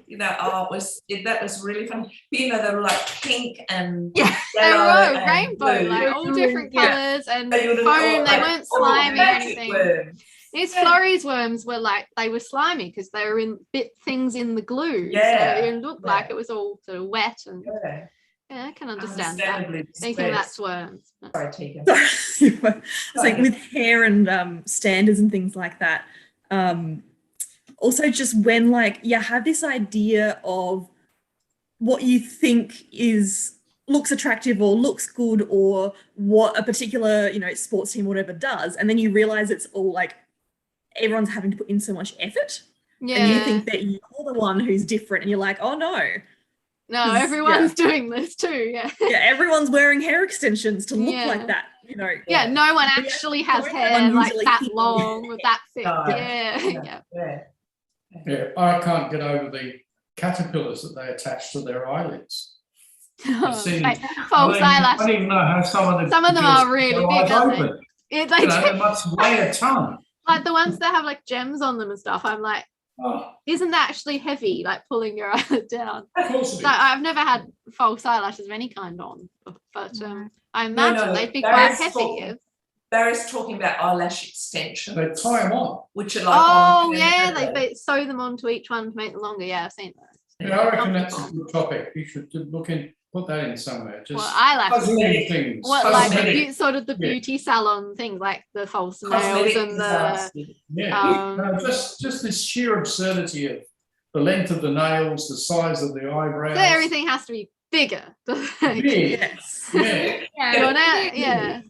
You know, that was really fun. But, you know, they were like pink and Yeah, They yellow were and rainbow, blue. like all different Yeah. colours and They would foam. have all, They like, weren't oh, slimy or magic anything. worms. These Yeah. Florrie's worms were like, they were slimy because they were in things in the glue. Yeah, So it looked like yeah. it was all sort of wet and Yeah, yeah, I can understand that. understandably Thinking that's distressed. worms. Sorry, Tegan. Sorry. I was like with hair and standards and things like that. Also just when like you have this idea of what you think looks attractive or looks good or what a particular, you know, sports team or whatever does, and then you realize it's all like everyone's having to put in so much effort Yeah. and you think that you're the one who's different and you're like, oh no, no, everyone's doing this too. Yeah. yeah, everyone's wearing hair extensions to look Yeah. like that, you know. Yeah, no one Yeah. actually has No hair one like usually that keeps- long with that thick. No. Yeah. Yeah. Yeah. Yeah, I can't get over the caterpillars that they attach to their eyelids. I've seen- Like, false I eyelashes. don't even know how some of Some of them girls are really keep their big, eyes aren't they? open. Yeah, they You know, do. they must weigh a ton. Like the ones that have like gems on them and stuff. I'm like, Oh, isn't that actually heavy? Like pulling your eyelid down. of course it is. So I've never had false eyelashes of any kind on, but I imagine no, they'd be that quite is heavy. for- Barry's talking about eyelash extensions. They tie them on. Which are like Oh on yeah, permanently. they sew them onto each one to make them longer. Yeah, I've seen those. Yeah, I reckon that's a good topic. You should put that in somewhere. Just Well, eyelashes. cosmetic things. What like the Cosmetic. sort of the Yeah. beauty salon things, like the false nails Cosmetic and the disaster. Yeah, no, just this sheer absurdity of the length of the nails, the size of the eyebrows. so everything has to be bigger. Big. Yes. Yeah. Well, now- yeah.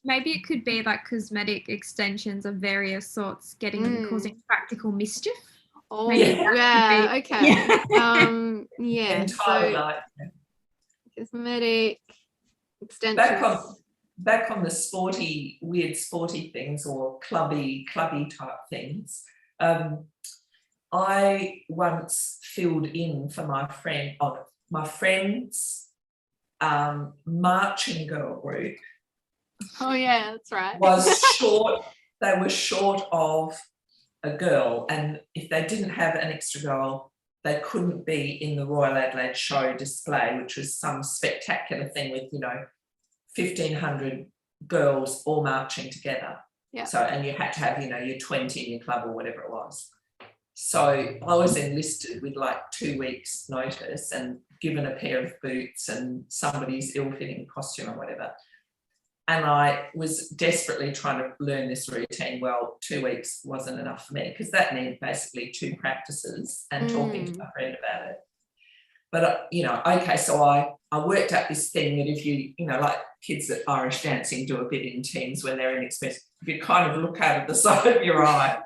Maybe it could be like cosmetic extensions of various sorts causing practical mischief. Oh Maybe yeah, that okay. Yeah. Entire So life. cosmetic extensions. Back on the weird sporty things or clubby type things. I once filled in for my friend's marching girl group. Oh yeah, that's right. Was short. They were short of a girl, and if they didn't have an extra girl, they couldn't be in the Royal Adelaide Show display, which was some spectacular thing with 1,500 girls all marching together. Yeah. So, and you had to have your 20 in your club or whatever it was. So I was enlisted with like 2 weeks notice and given a pair of boots and somebody's ill-fitting costume or whatever. And I was desperately trying to learn this routine. Well, 2 weeks wasn't enough for me because that meant basically 2 practices and talking to my friend about it. But, okay, so I worked out this thing that if you, like kids at Irish dancing do a bit in teams when they're inexperienced, if you kind of look out of the side of your eye,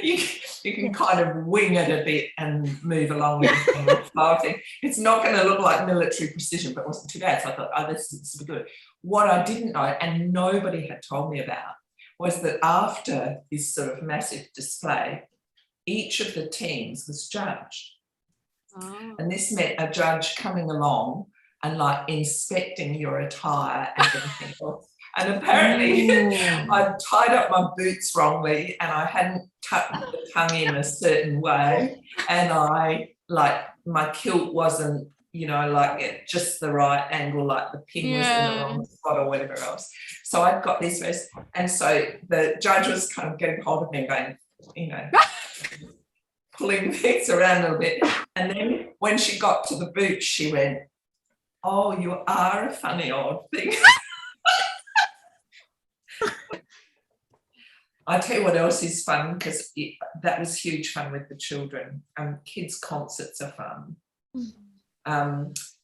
you can kind of wing it a bit and move along with it. It's not going to look like military precision, but it wasn't too bad. So I thought, oh, this is super good. What I didn't know, and nobody had told me about, was that after this sort of massive display, each of the teams was judged. Oh. And this meant a judge coming along and like inspecting your attire and everything else. And apparently I tied up my boots wrongly and I hadn't tucked the tongue in a certain way. And my kilt wasn't, at just the right angle, like the pin was in the wrong spot or whatever else. So I'd got this first. And so the judge was kind of getting hold of me and going, pulling things around a little bit. And then when she got to the boots, she went, "Oh, you are a funny old thing." I tell you what else is fun, because that was huge fun with the children. Kids' concerts are fun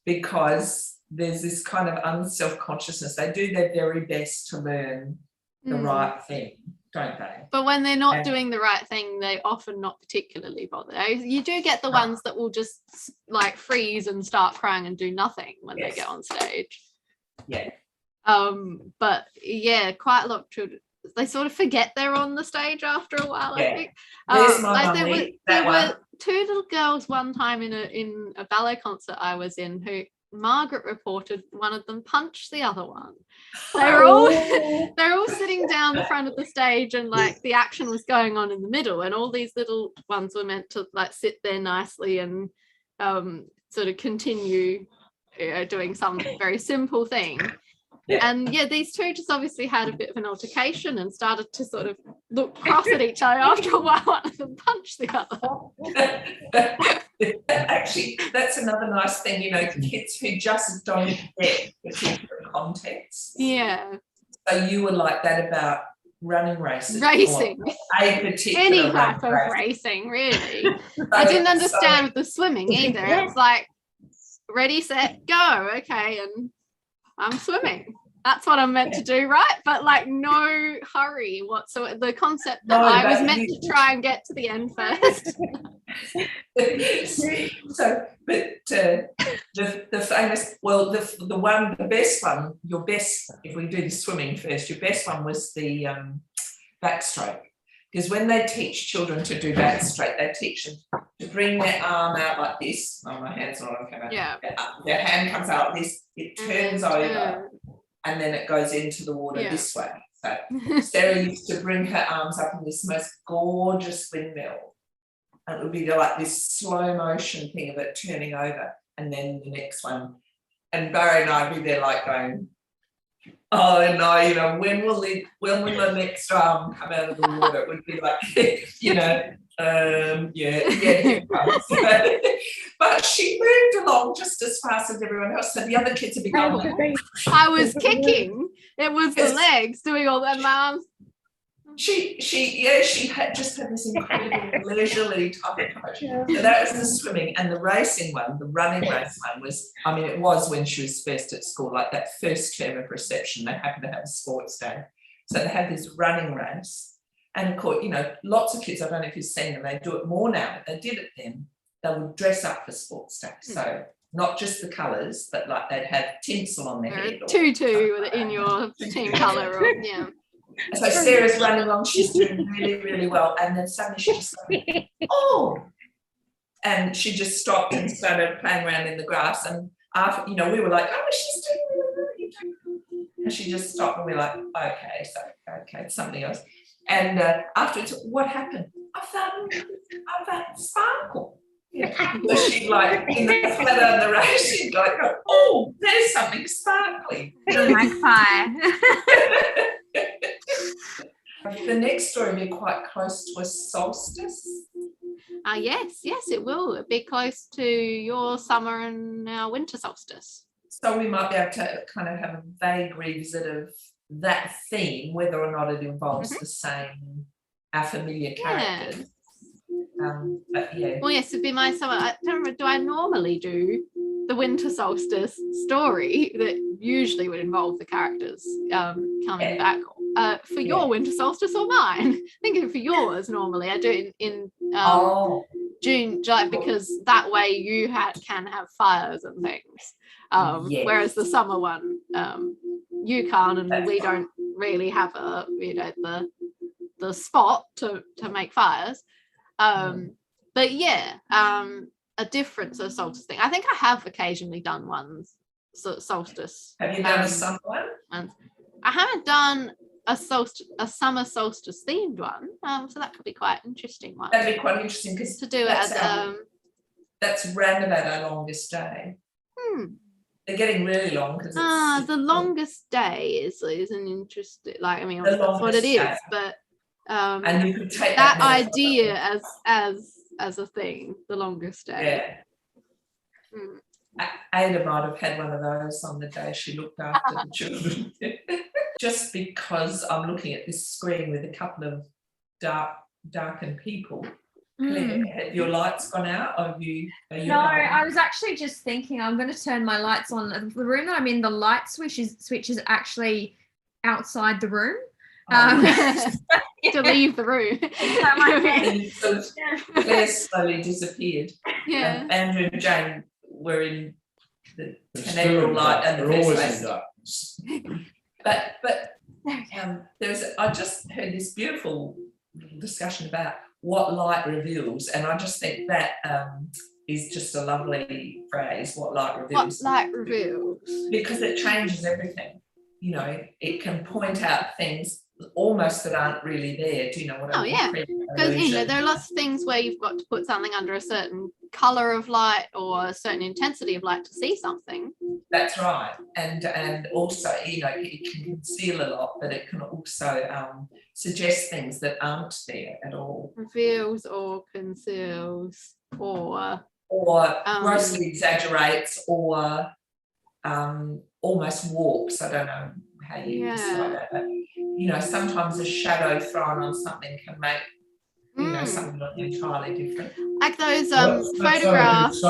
because there's this kind of unself-consciousness. They do their very best to learn the right thing, don't they? But when they're not doing the right thing, they often not particularly bother. You do get the ones that will just like freeze and start crying and do nothing when they get on stage. Yeah. But yeah, quite a lot of children, they sort of forget they're on the stage after a while. I think. There's my mummy, there were 2 little girls one time in a ballet concert I was in who Margaret reported one of them punched the other one. They're all sitting down the front of the stage and like the action was going on in the middle, and all these little ones were meant to like sit there nicely and sort of continue doing some very simple thing. And these 2 just obviously had a bit of an altercation and started to sort of look cross at each other. After a while, one of them punched the other. Actually, that's another nice thing, kids who just don't get particular context. Yeah. So you were like that about running races. Racing. A particular any type of racing, really. I didn't understand with the swimming either. It's like, ready, set, go. Okay, and I'm swimming. That's what I'm meant to do, right? But like no hurry whatsoever. The concept that I was meant to try and get to the end first. So, but the famous, the best one, your best, if we do the swimming first, your best one was the backstroke. Because when they teach children to do backstroke, they teach them to bring their arm out like this. Oh, my hand's not on camera. Yeah. Their hand comes out like this, it turns over, and then it goes into the water this way. So Sarah used to bring her arms up in this most gorgeous windmill. And it would be like this slow motion thing of it turning over, and then the next one. And Barry and I would be there like going, oh no, when will the next arm come out of the water? It would be like, but she moved along just as fast as everyone else. So the other kids would be going, I was kicking. It was the legs doing all that. Arms. She had this incredible leisurely type of coach. So that was the swimming, and the racing one, the running race one was, it was when she was first at school, like that first term of reception, they happened to have a sports day. So they had this running race. And of course, lots of kids, I don't know if you've seen them, they do it more now, but they did it then. They would dress up for sports day. So not just the colours, but like they'd have tinsel on their head. Tutu in your team colour, or yeah. So Sarah's running along, she's doing really, really well, and then suddenly she just went, oh, and she just stopped and started playing around in the grass, and after, you know, we were like, oh, she's doing really well, and she just stopped, and we were like, okay, so okay, it's something else. And afterwards, what happened? I found sparkle. Yeah. So she'd like in the flat on the race, she'd like go, oh, there's something sparkly. The magpie. The next story will be quite close to a solstice. Yes, it will. It'll be close to your summer and our winter solstice. So we might be able to kind of have a vague revisit of that theme, whether or not it involves the same, our familiar characters. But yeah. Well, yes, it'd be my summer. I don't remember, do I normally do the winter solstice story that usually would involve the characters coming back for your winter solstice or mine? Thinking for yours normally. I do it in June, July, because that way you can have fires and things. Whereas the summer one, you can't, and we don't really have the spot to make fires. But yeah, a different sort of solstice thing. I think I have occasionally done ones solstice. Have you done a summer one? And I haven't done a summer solstice themed one. So that could be quite interesting one. That'd be quite interesting because to do it as that's round about our longest day. They're getting really long because the longest day is an interesting, like, I mean, that's what it is, but and you could take that idea as a thing, the longest day. Ada might have had one of those on the day she looked after the children. Just because I'm looking at this screen with a couple of darkened people. Claire, have your lights gone out? Or are you no, I was actually just thinking I'm going to turn my lights on. The room that I'm in, the light switch is actually outside the room. To leave the room. So Claire slowly disappeared. Yeah. Andrew and Jane were in the canaveral light and the face. But I just heard this beautiful discussion about what light reveals, and I just think that is just a lovely phrase. What light reveals? What light reveals? Because it changes everything. You know, it can point out things almost that aren't really there. Do you know what I mean? Oh yeah, because there are lots of things where you've got to put something under a certain color of light or a certain intensity of light to see something. That's right, and also it can conceal a lot, but it can also suggest things that aren't there at all. Reveals or conceals or grossly exaggerates or almost warps. I don't know how you describe that, but sometimes a shadow thrown on something can make something look entirely different. Like those photographs.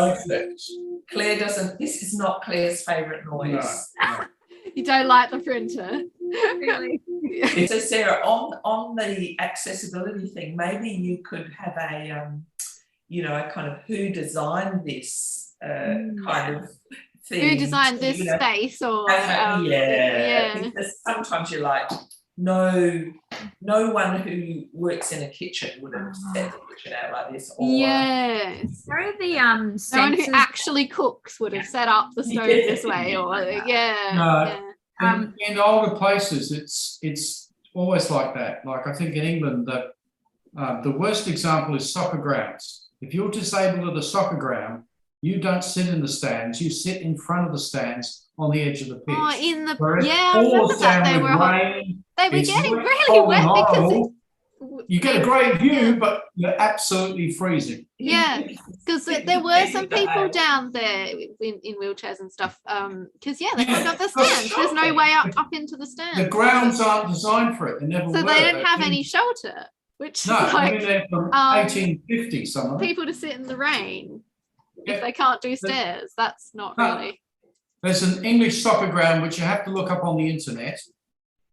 Claire doesn't. This is not Claire's favourite noise. No. You don't like the printer, really? So Sarah, on the accessibility thing, maybe you could have a kind of who designed this kind of thing. Who designed this space or because sometimes you're like, no one who works in a kitchen would have set the kitchen out like this. Or, yes. Where are the no one who actually cooks would have set up the stove this way, or in older places, it's always like that. Like I think in England, the worst example is soccer grounds. If you're disabled at a soccer ground, you don't sit in the stands. You sit in front of the stands on the edge of the pitch. Oh, I remember that they were getting really wet because you get a great view, but you're absolutely freezing. Yeah, because there were some people down there in wheelchairs and stuff. Because they haven't got the stands. There's no way up into the stands. The grounds aren't designed for it. They never were. So they don't have any shelter, which is like they're from 1850. Some of them. People to sit in the rain if they can't do stairs. That's not really. There's an English soccer ground which you have to look up on the internet.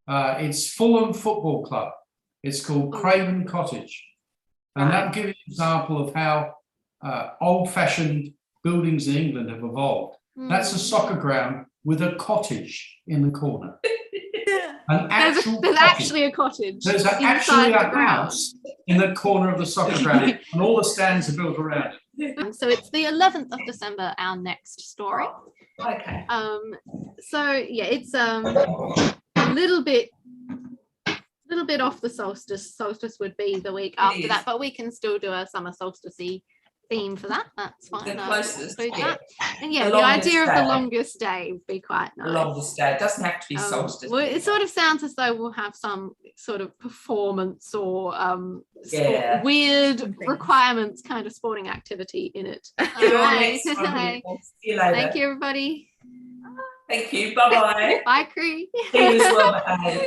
It's Fulham Football Club. It's called Craven Cottage. And that'll give you an example of how old-fashioned buildings in England have evolved. That's a soccer ground with a cottage in the corner. An actual There's cottage. actually a cottage. There's inside actually a the ground. house in the corner of the soccer ground, and all the stands are built around it. So it's the 11th of December, our next story. Okay. So yeah, it's a little bit off the solstice. Solstice would be the week after that, but we can still do a summer solstice theme for that. That's fine. The closest, include yeah. that. And yeah, The the idea of the longest day. longest day would be quite The nice. longest day. It doesn't have to be solstice. Well, it sort of sounds as though we'll have some sort of performance or Yeah. weird Something. requirements kind of sporting activity in it. Good on Alright. next one, people. See you later. Thank you, everybody. Thank you. Bye-bye. Bye, Cree. Be as well behaved.